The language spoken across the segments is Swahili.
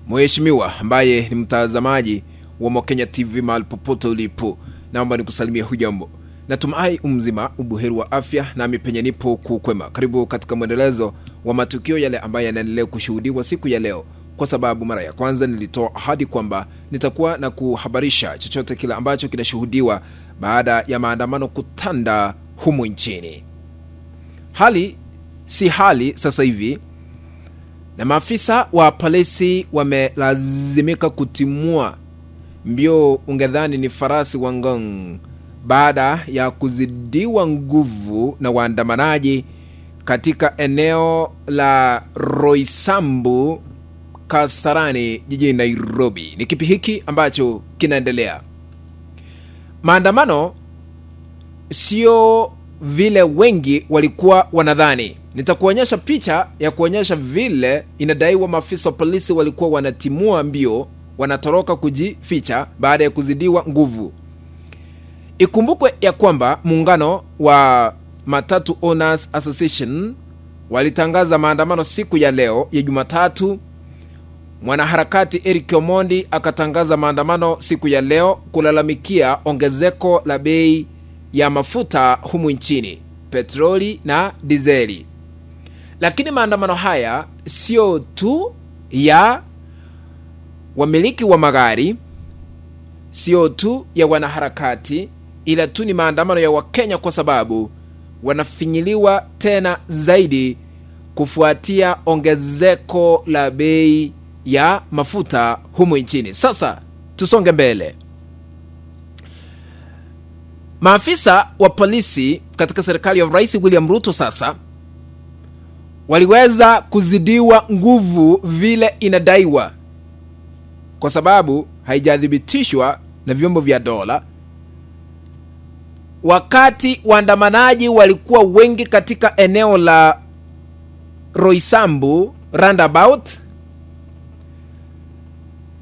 Mheshimiwa ambaye ni mtazamaji wa Mokenya TV mahali popote ulipo, naomba nikusalimie hujambo. Natumai umzima, ubuheri wa afya, na penye nipo kukwema. Karibu katika mwendelezo wa matukio yale ambayo yanaendelea kushuhudiwa siku ya leo, kwa sababu mara ya kwanza nilitoa ahadi kwamba nitakuwa na kuhabarisha chochote kile ambacho kinashuhudiwa baada ya maandamano kutanda humu nchini. Hali si hali sasa hivi, na maafisa wa polisi wamelazimika kutimua mbio ungedhani ni farasi wa ngong baada ya kuzidiwa nguvu na waandamanaji katika eneo la Roysambu, Kasarani, jijini Nairobi. Ni kipi hiki ambacho kinaendelea? Maandamano sio vile wengi walikuwa wanadhani. Nitakuonyesha picha ya kuonyesha vile inadaiwa maafisa wa polisi walikuwa wanatimua mbio, wanatoroka kujificha baada ya kuzidiwa nguvu. Ikumbukwe ya kwamba muungano wa Matatu Owners Association walitangaza maandamano siku ya leo ya Jumatatu. Mwanaharakati Eric Omondi akatangaza maandamano siku ya leo kulalamikia ongezeko la bei ya mafuta humu nchini, petroli na dizeli. Lakini maandamano haya sio tu ya wamiliki wa magari, sio tu ya wanaharakati, ila tu ni maandamano ya Wakenya, kwa sababu wanafinyiliwa tena zaidi kufuatia ongezeko la bei ya mafuta humu nchini. Sasa tusonge mbele. Maafisa wa polisi katika serikali ya Rais William Ruto sasa waliweza kuzidiwa nguvu vile inadaiwa, kwa sababu haijathibitishwa na vyombo vya dola. Wakati waandamanaji walikuwa wengi katika eneo la Roysambu roundabout,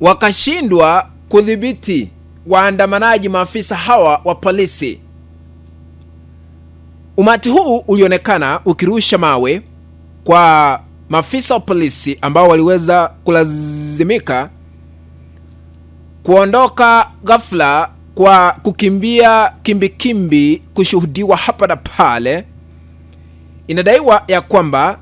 wakashindwa kudhibiti waandamanaji maafisa hawa wa polisi. Umati huu ulionekana ukirusha mawe kwa maafisa wa polisi ambao waliweza kulazimika kuondoka ghafla kwa kukimbia kimbi kushuhudiwa hapa na pale. Inadaiwa ya kwamba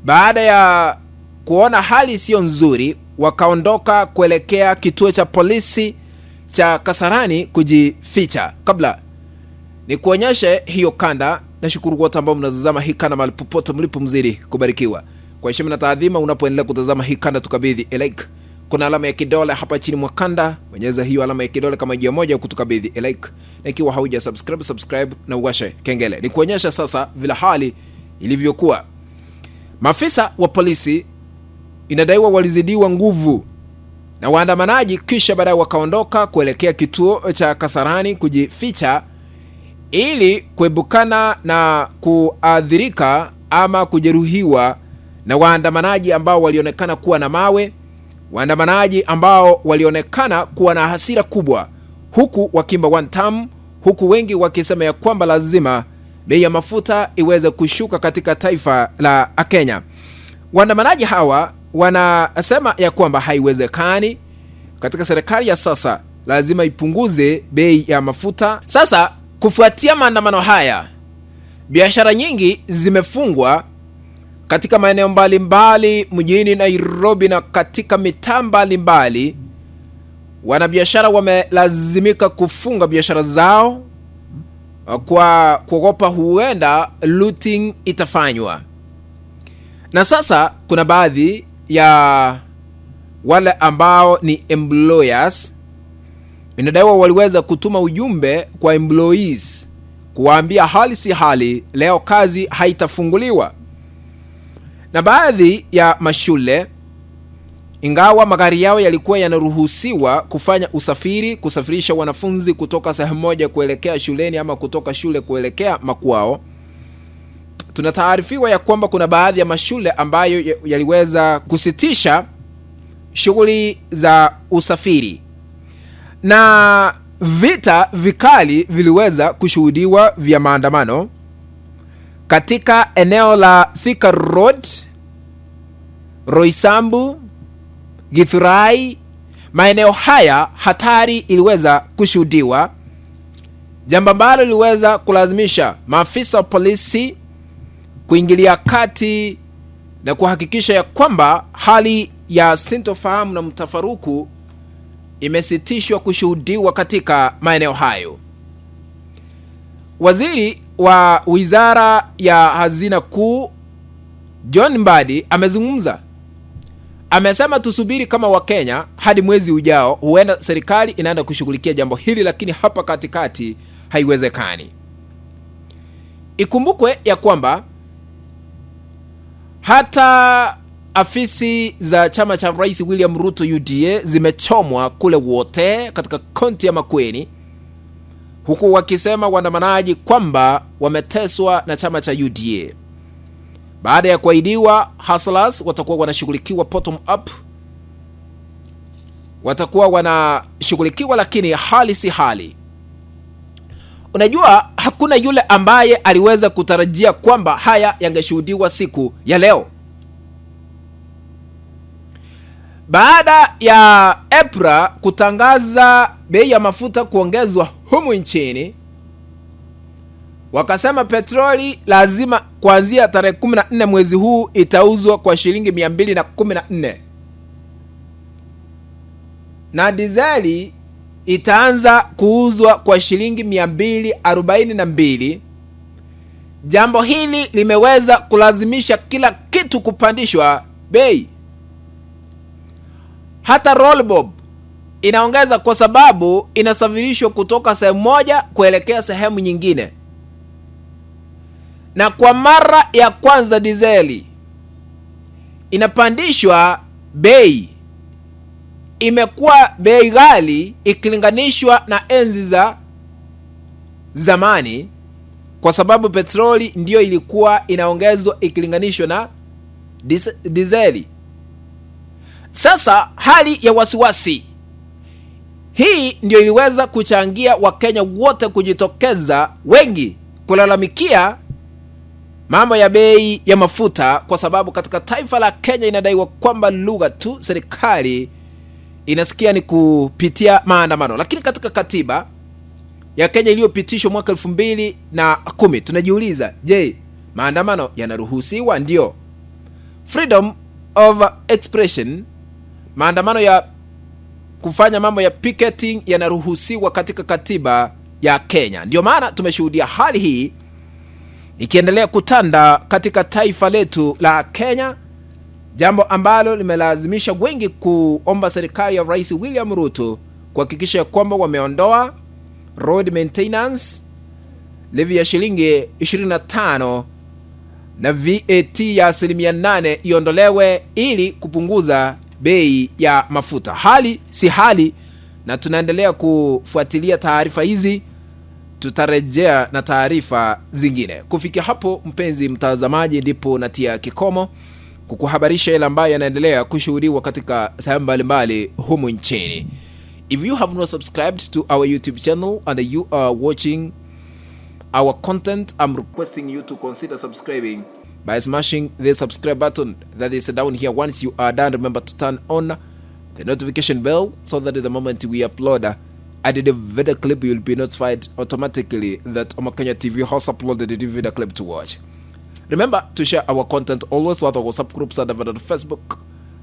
baada ya kuona hali sio nzuri, wakaondoka kuelekea kituo cha polisi cha Kasarani kujificha. Kabla ni kuonyeshe hiyo kanda, na shukuru wote ambao mnatazama hii kanda mahali popote mlipo, mzidi kubarikiwa. Kwa heshima na taadhima, unapoendelea kutazama hii kanda, tukabidhi like. Kuna alama ya kidole hapa chini mwa kanda, bonyeza hiyo alama ya kidole kama njia moja kutukabidhi like. Na ikiwa hauja subscribe na uwashe kengele. Ni kuonyesha sasa vile hali ilivyokuwa. Maafisa wa polisi inadaiwa walizidiwa nguvu na waandamanaji, kisha baadaye wakaondoka kuelekea kituo cha Kasarani kujificha ili kuebukana na kuadhirika ama kujeruhiwa na waandamanaji ambao walionekana kuwa na mawe, waandamanaji ambao walionekana kuwa na hasira kubwa, huku wakimba one time, huku wengi wakisema ya kwamba lazima bei ya mafuta iweze kushuka katika taifa la Kenya. Waandamanaji hawa wanasema ya kwamba haiwezekani katika serikali ya sasa, lazima ipunguze bei ya mafuta. Sasa kufuatia maandamano haya, biashara nyingi zimefungwa katika maeneo mbalimbali mjini Nairobi na katika mitaa mbalimbali. Wanabiashara wamelazimika kufunga biashara zao kwa kuogopa huenda looting itafanywa. Na sasa kuna baadhi ya wale ambao ni employers, inadaiwa waliweza kutuma ujumbe kwa employees kuwaambia hali si hali, leo kazi haitafunguliwa. Na baadhi ya mashule, ingawa magari yao yalikuwa yanaruhusiwa kufanya usafiri, kusafirisha wanafunzi kutoka sehemu moja kuelekea shuleni ama kutoka shule kuelekea makwao, tunataarifiwa ya kwamba kuna baadhi ya mashule ambayo yaliweza kusitisha shughuli za usafiri. Na vita vikali viliweza kushuhudiwa vya maandamano katika eneo la Thika Road, Roysambu, Githurai, maeneo haya hatari iliweza kushuhudiwa, jambo ambalo liliweza kulazimisha maafisa wa polisi kuingilia kati na kuhakikisha ya kwamba hali ya sintofahamu na mtafaruku imesitishwa kushuhudiwa katika maeneo hayo. Waziri wa Wizara ya Hazina Kuu John Mbadi amezungumza. Amesema tusubiri kama Wakenya hadi mwezi ujao, huenda serikali inaenda kushughulikia jambo hili, lakini hapa katikati haiwezekani. Ikumbukwe ya kwamba hata afisi za chama cha Rais William Ruto UDA zimechomwa kule wote katika kaunti ya Makueni, huku wakisema waandamanaji kwamba wameteswa na chama cha UDA. Baada ya kuahidiwa hustlers watakuwa wanashughulikiwa bottom up, watakuwa wanashughulikiwa, lakini hali si hali. Unajua, hakuna yule ambaye aliweza kutarajia kwamba haya yangeshuhudiwa siku ya leo. Baada ya EPRA kutangaza bei ya mafuta kuongezwa humu nchini, wakasema petroli lazima kuanzia tarehe 14 mwezi huu itauzwa kwa shilingi 214, na dizeli itaanza kuuzwa kwa shilingi 242. Jambo hili limeweza kulazimisha kila kitu kupandishwa bei. Hata rollbob inaongeza kwa sababu inasafirishwa kutoka sehemu moja kuelekea sehemu nyingine. Na kwa mara ya kwanza dizeli inapandishwa bei. Imekuwa bei ghali ikilinganishwa na enzi za zamani, kwa sababu petroli ndiyo ilikuwa inaongezwa ikilinganishwa na dizeli. Sasa hali ya wasiwasi hii ndio iliweza kuchangia Wakenya wote kujitokeza, wengi kulalamikia mambo ya bei ya mafuta, kwa sababu katika taifa la Kenya inadaiwa kwamba lugha tu serikali inasikia ni kupitia maandamano. Lakini katika katiba ya Kenya iliyopitishwa mwaka 2010 tunajiuliza, je, maandamano yanaruhusiwa? Ndio, freedom of expression, maandamano ya kufanya mambo ya picketing yanaruhusiwa katika katiba ya Kenya. Ndio maana tumeshuhudia hali hii ikiendelea kutanda katika taifa letu la Kenya, jambo ambalo limelazimisha wengi kuomba serikali ya Rais William Ruto kuhakikisha kwamba wameondoa road maintenance levy ya shilingi 25 na VAT ya 8% iondolewe ili kupunguza bei ya mafuta. Hali si hali, na tunaendelea kufuatilia taarifa hizi. Tutarejea na taarifa zingine. Kufikia hapo, mpenzi mtazamaji, ndipo natia kikomo kukuhabarisha yale ambayo yanaendelea kushuhudiwa katika sehemu mbalimbali humu nchini. If you have not subscribed to our YouTube channel and you are watching our content, I'm requesting you to consider subscribing by smashing the subscribe button that is down here. Once you are done, remember to turn on the notification bell so that the moment we upload the video clip, you will be notified automatically that Omakenya TV has uploaded the video clip to watch. Remember to share our content always with our WhatsApp groups and on Facebook.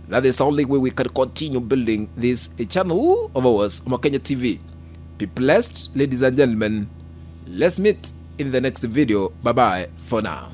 That is the only way we can continue building this channel of ours, Omakenya TV. Be blessed, ladies and gentlemen. Let's meet in the next video. Bye bye for now.